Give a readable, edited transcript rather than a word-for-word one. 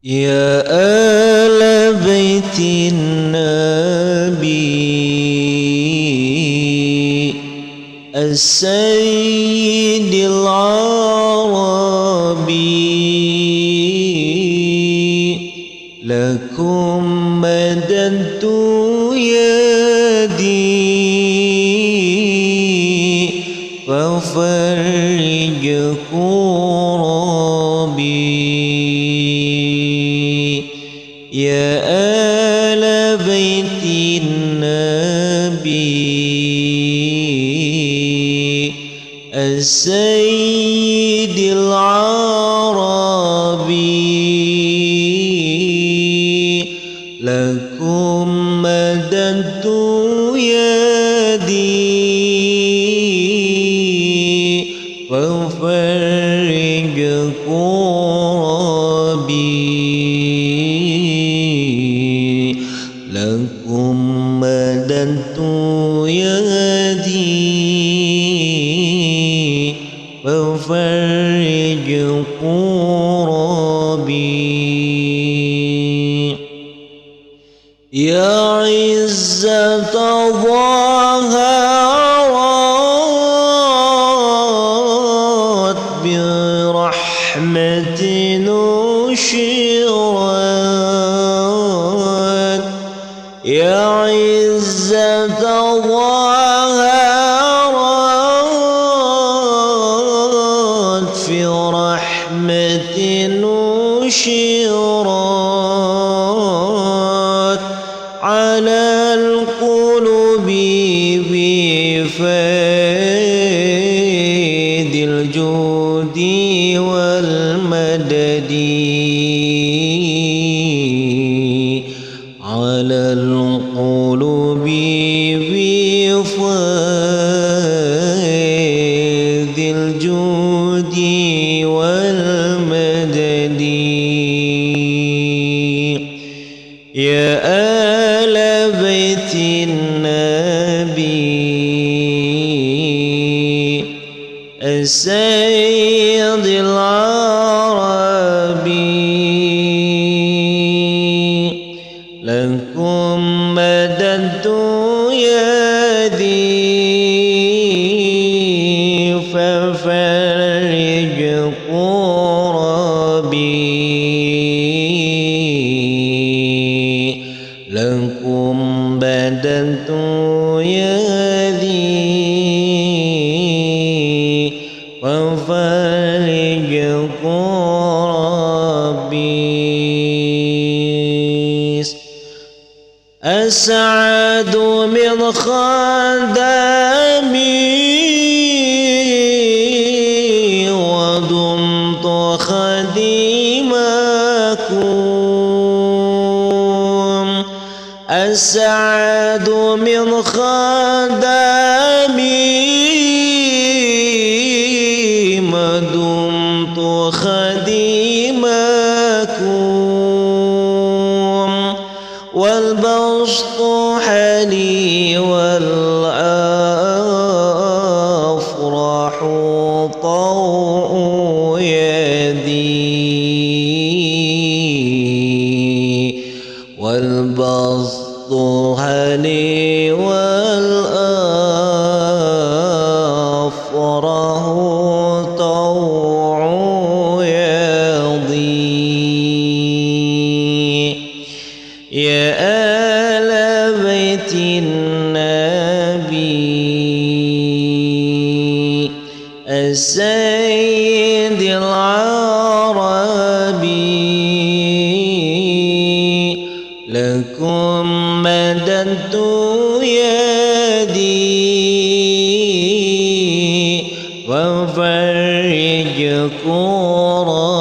يا آل بيت النبي السيد العربي، لكم مددت يدي ففرج كربي. يا آل بيت النبي السيد العربي، لكم مددت يدي ففرج كربي. لكم مددت يدي ففرج كربي. يا عزة ظهرت برحمة نشرت. يا عزة ظهرت في رحمة نشرت على القلوب بفيض الجود والمدد. على القلوب بفيض الجود والمدد. يا آل بيت النبي السيد العربي، لكم مددت يدي ففرج كربي. لكم مددت يدي ففرج كربي. أسعد من خدمي ودمت خديمكم. أسعد من خدمي ما دمت خديمكم. والبسط حالي والأفراح طوع يدي. والبسط حالي والأفراح طوع يدي. يا آل بيت النبي السيد العربي، لكم مددت يدي وفرج كربي.